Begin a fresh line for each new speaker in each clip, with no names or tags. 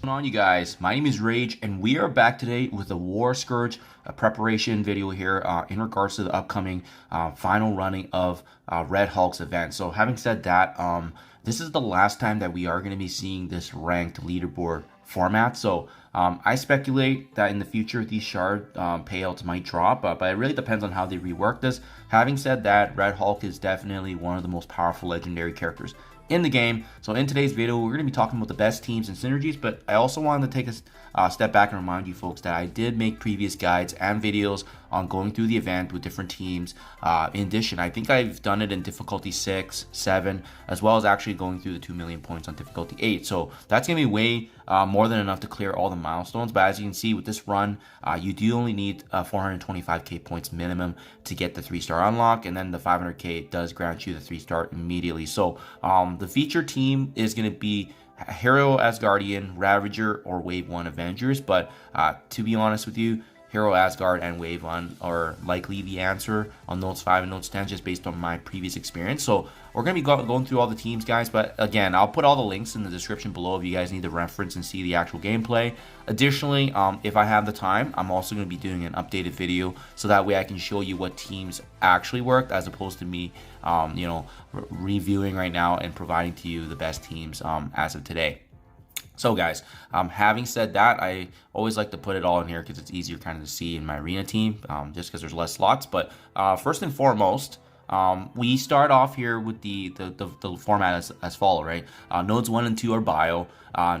What's going on, you guys? My name is Rayge, and we are back today with a War Scourge preparation video here in regards to the upcoming final running of Red Hulk's event. So having said that, this is the last time that we are going to be seeing this ranked leaderboard format. So I speculate that in the future these shard payouts might drop, but it really depends on how they rework this. Having said that, Red Hulk is definitely one of the most powerful legendary characters in the game. So in today's video, we're going to be talking about the best teams and synergies, but I also wanted to take a step back and remind you folks that I did make previous guides and videos on going through the event with different teams. In addition, I think I've done it in difficulty 6, 7, as well as actually going through the 2 million points on difficulty 8. So that's going to be way more than enough to clear all the milestones. But as you can see with this run, you do only need 425k points minimum to get the 3-star unlock, and then the 500k does grant you the 3-star immediately. So the feature team is going to be Hero Asgardian, Ravager, or Wave 1 Avengers. But to be honest with you, Hero Asgard and Wave 1 are likely the answer on Notes 5 and Notes 10, just based on my previous experience. So we're going to be going through all the teams, guys, but again, I'll put all the links in the description below if you guys need to reference and see the actual gameplay. Additionally, if I have the time, I'm also going to be doing an updated video, so that way I can show you what teams actually worked, as opposed to me, reviewing right now and providing to you the best teams as of today. So guys, having said that, I always like to put it all in here because it's easier kind of to see in my arena team, just because there's less slots. But first and foremost, we start off here with the format as follow, right? Nodes 1 and 2 are bio.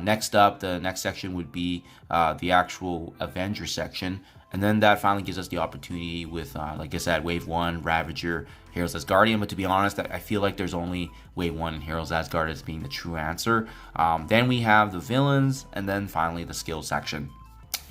Next up, the next section would be the actual Avenger section. And then that finally gives us the opportunity with, like I said, Wave 1, Ravager, Heroes Asgardian. But to be honest, I feel like there's only Wave 1 and Heroes Asgard as being the true answer. Then we have the villains, and then finally the skill section.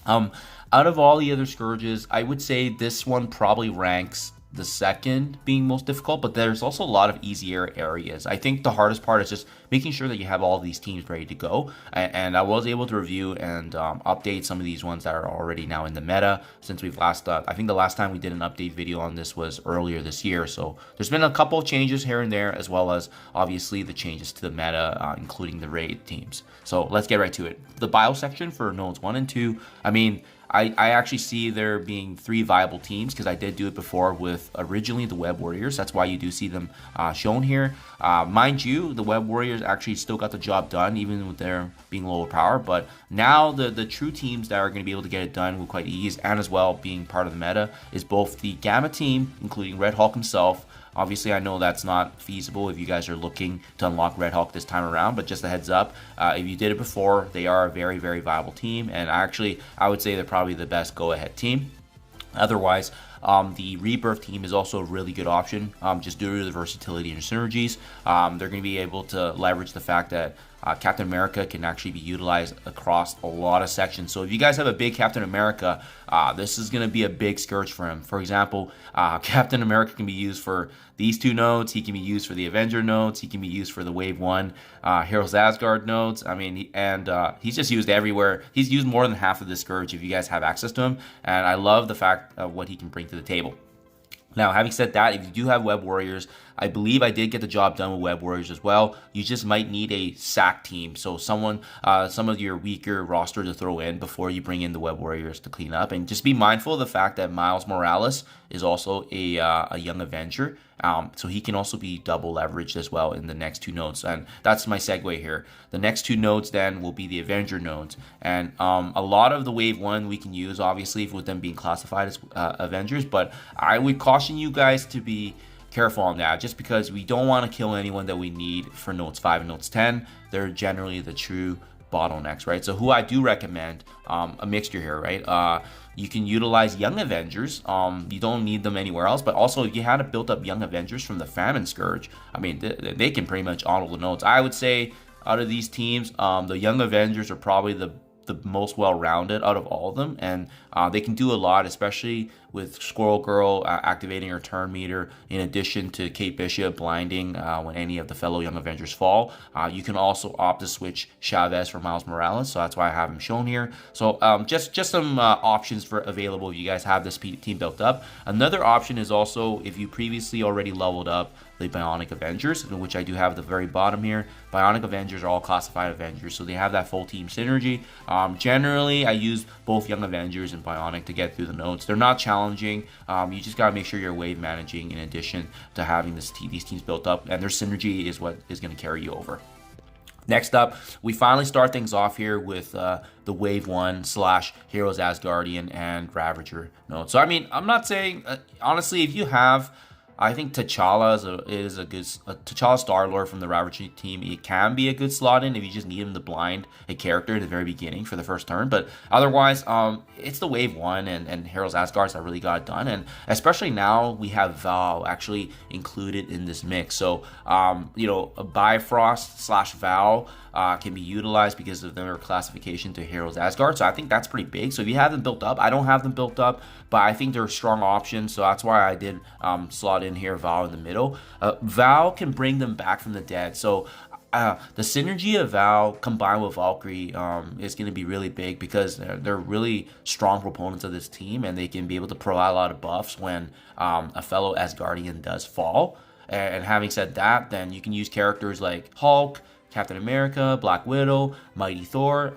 Out of all the other Scourges, I would say this one probably ranks the second being most difficult, but there's also a lot of easier areas. I think the hardest part is just making sure that you have all these teams ready to go, and I was able to review and update some of these ones that are already now in the meta since we've last I think the last time we did an update video on this was earlier this year. So there's been a couple of changes here and there, as well as obviously the changes to the meta, including the raid teams. So let's get right to it. The bio section for nodes 1 and 2, I mean, I actually see there being 3 viable teams, because I did do it before with originally the Web Warriors. That's why you do see them shown here. Mind you, the Web Warriors actually still got the job done, even with their being lower power. But now the true teams that are going to be able to get it done with quite ease, and as well being part of the meta, is both the Gamma team, including Red Hulk himself. Obviously, I know that's not feasible if you guys are looking to unlock Red Hulk this time around, but just a heads up, if you did it before, they are a very, very viable team, and actually, I would say they're probably the best go-ahead team. Otherwise, the Rebirth team is also a really good option, just due to the versatility and synergies. They're going to be able to leverage the fact that Captain America can actually be utilized across a lot of sections. So if you guys have a big Captain America, this is going to be a big Scourge for him. For example, Captain America can be used for these 2 nodes. He can be used for the Avenger nodes. He can be used for the Wave 1 Heroes Asgard nodes. I mean, he's just used everywhere. He's used more than half of the Scourge if you guys have access to him. And I love the fact of what he can bring to the table. Now, having said that, if you do have Web Warriors, I believe I did get the job done with Web Warriors as well. You just might need a sack team, so someone, some of your weaker roster to throw in before you bring in the Web Warriors to clean up. And just be mindful of the fact that Miles Morales is also a young Avenger, so he can also be double leveraged as well in the next 2 nodes. And that's my segue here. The next 2 nodes then will be the Avenger nodes, and a lot of the Wave 1 we can use, obviously, with them being classified as Avengers, but I would caution you guys to be careful on that, just because we don't want to kill anyone that we need for notes 5 and notes 10. They're generally the true bottlenecks, right? So who I do recommend, a mixture here, right? You can utilize young Avengers. You don't need them anywhere else, but also if you had a built up young Avengers from the Famine Scourge, I mean, they can pretty much auto the nodes. I would say out of these teams, the young Avengers are probably the most well-rounded out of all of them, and they can do a lot, especially with Squirrel Girl activating her turn meter, in addition to Kate Bishop blinding when any of the fellow Young Avengers fall. You can also opt to switch Chavez for Miles Morales, so that's why I have him shown here. So just some options for available if you guys have this team built up. Another option is also if you previously already leveled up the Bionic Avengers, which I do have at the very bottom here. Bionic Avengers are all classified Avengers, so they have that full team synergy. Generally, I use both Young Avengers and Bionic to get through the nodes. They're not challenging. You just got to make sure you're wave managing in addition to having these teams built up, and their synergy is what is going to carry you over. Next up, we finally start things off here with the Wave 1 / Heroes Asgardian and Ravager node. So, I mean, I'm not saying, honestly, if you have, I think T'Challa is a good T'Challa Star-Lord from the Ravager team. It can be a good slot in if you just need him to blind a character at the very beginning for the first turn. But otherwise, it's the Wave 1 and Heroes Asgard that really got it done. And especially now we have Val actually included in this mix. So you know, a Bifrost / Val can be utilized because of their classification to Heroes Asgard. So I think that's pretty big. So if you have them built up, I don't have them built up, but I think they're a strong option. So that's why I did slot in here Val in the middle. Val can bring them back from the dead. So the synergy of Val combined with Valkyrie is going to be really big because they're really strong proponents of this team, and they can be able to provide a lot of buffs when a fellow Asgardian does fall. And having said that, then you can use characters like Hulk, Captain America, Black Widow, Mighty Thor.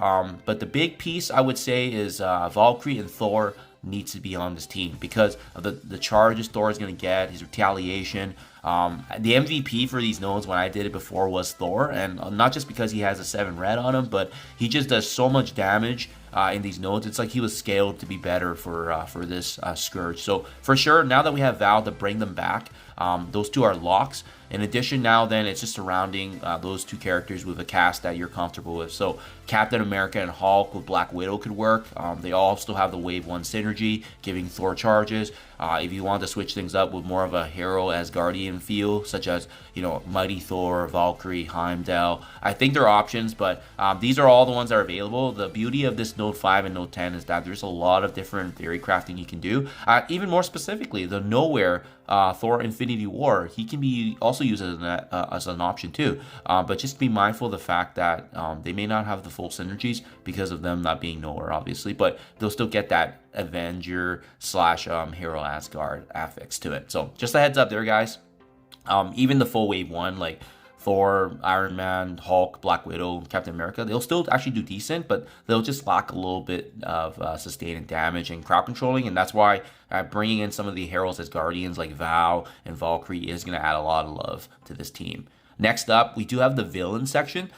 But the big piece I would say is Valkyrie and Thor needs to be on this team because of the charges Thor is going to get, his retaliation. The MVP for these nodes when I did it before was Thor, and not just because he has a 7 red on him, but he just does so much damage in these nodes. It's like he was scaled to be better for this Scourge. So for sure, now that we have Val to bring them back, those two are locks. In addition, now then it's just surrounding those two characters with a cast that you're comfortable with. So Captain America and Hulk with Black Widow could work. They all still have the Wave 1 synergy, giving Thor charges. If you want to switch things up with more of a hero Asgardian feel, such as, you know, Mighty Thor, Valkyrie, Heimdall, I think there are options, but these are all the ones that are available. The beauty of this Node 5 and Node 10 is that there's a lot of different theory crafting you can do. Even more specifically, the Nowhere Thor Infinity War, he can be also used as an option too. But just be mindful of the fact that they may not have the full synergies because of them not being Nowhere, obviously, but they'll still get that Avenger / Hero Asgard affix to it. So just a heads up there, guys. Even the full Wave 1, like Thor, Iron Man, Hulk, Black Widow, Captain America, they'll still actually do decent, but they'll just lack a little bit of sustaining damage and crowd controlling, and that's why bringing in some of the Heroes as Guardians like Val and Valkyrie is going to add a lot of love to this team. Next up, we do have the villain section.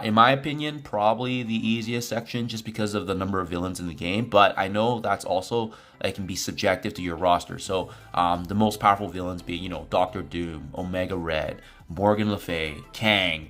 In my opinion, probably the easiest section just because of the number of villains in the game, but I know that's also, it can be subjective to your roster. So the most powerful villains being, you know, Doctor Doom, Omega Red, Morgan Le Fay, Kang,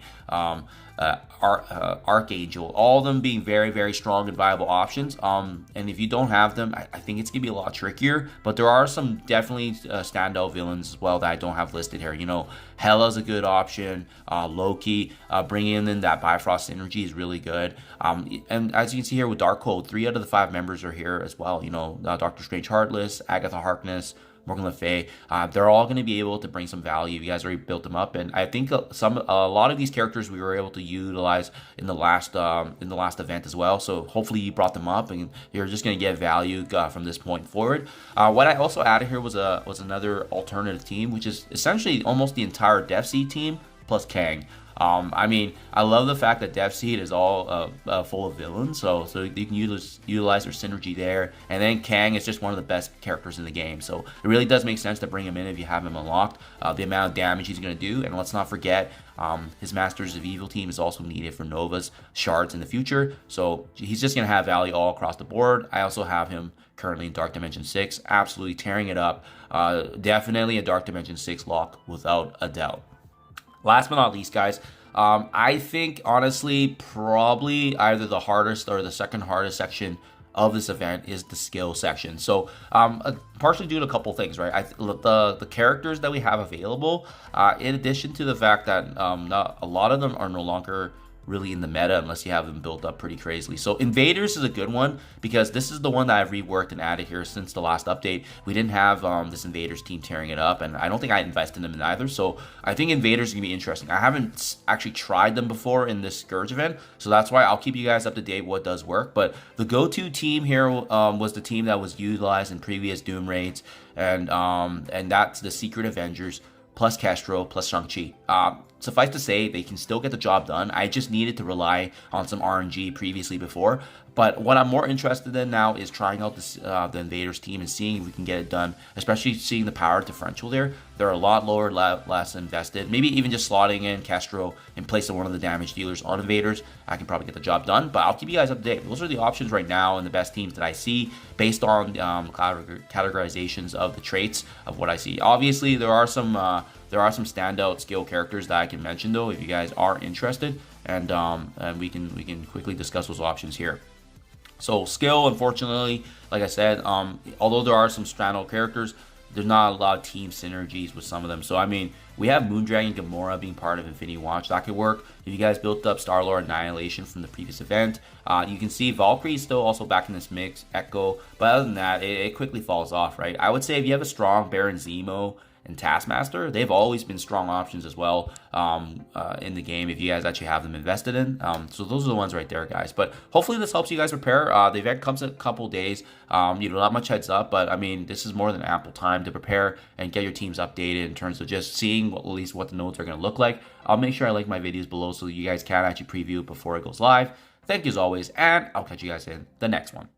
Archangel, all of them being very, very strong and viable options. And if you don't have them, I think it's going to be a lot trickier. But there are some definitely standout villains as well that I don't have listed here. You know, Hela's a good option. Loki, bringing in that Bifrost energy is really good. And as you can see here with Darkhold, 3 out of the 5 members are here as well. You know, Doctor Strange Heartless, Agatha Harkness, Morgan Le Fay, they're all going to be able to bring some value. You guys already built them up, and I think a lot of these characters we were able to utilize in the last event as well. So hopefully you brought them up, and you're just going to get value from this point forward. What I also added here was another alternative team, which is essentially almost the entire Death Seed team plus Kang. I mean, I love the fact that Death Seed is all full of villains, so you can utilize their synergy there. And then Kang is just one of the best characters in the game, so it really does make sense to bring him in if you have him unlocked. The amount of damage he's going to do, and let's not forget, his Masters of Evil team is also needed for Nova's shards in the future, so he's just going to have value all across the board. I also have him currently in Dark Dimension 6, absolutely tearing it up. Definitely a Dark Dimension 6 lock without a doubt. Last but not least, guys, I think, honestly, probably either the hardest or the second hardest section of this event is the skill section. So, partially due to a couple things, right? The characters that we have available, in addition to the fact that a lot of them are no longer really in the meta unless you have them built up pretty crazily. So Invaders is a good one because this is the one that I've reworked and added here since the last update. We didn't have this Invaders team tearing it up, and I don't think I invested in them in either. So I think Invaders are going to be interesting. I haven't actually tried them before in this Scourge event, so that's why I'll keep you guys up to date what does work. But the go-to team here was the team that was utilized in previous Doom raids, and that's the Secret Avengers plus Castro plus Shang-Chi. Suffice to say, they can still get the job done. I just needed to rely on some RNG previously before. But what I'm more interested in now is trying out this, the Invaders team and seeing if we can get it done, especially seeing the power differential there. They're a lot lower, less invested. Maybe even just slotting in Castro in place of one of the damage dealers on Invaders. I can probably get the job done, but I'll keep you guys up to date. Those are the options right now and the best teams that I see based on categorizations of the traits of what I see. Obviously, there are some standout skill characters that I can mention though if you guys are interested, and we can quickly discuss those options here. So skill, unfortunately, like I said, although there are some standout characters, there's not a lot of team synergies with some of them. So I mean, we have Moondragon Gamora being part of Infinity Watch. That could work. If you guys built up Star-Lord Annihilation from the previous event, you can see Valkyrie is still also back in this mix, Echo, but other than that, it quickly falls off, right? I would say if you have a strong Baron Zemo and Taskmaster, they've always been strong options as well in the game if you guys actually have them invested in. So those are the ones right there, guys. But hopefully this helps you guys prepare. The event comes in a couple days. Not much heads up, but I mean, this is more than ample time to prepare and get your teams updated in terms of just seeing at least what the nodes are going to look like. I'll make sure I link my videos below so you guys can actually preview it before it goes live. Thank you as always, and I'll catch you guys in the next one.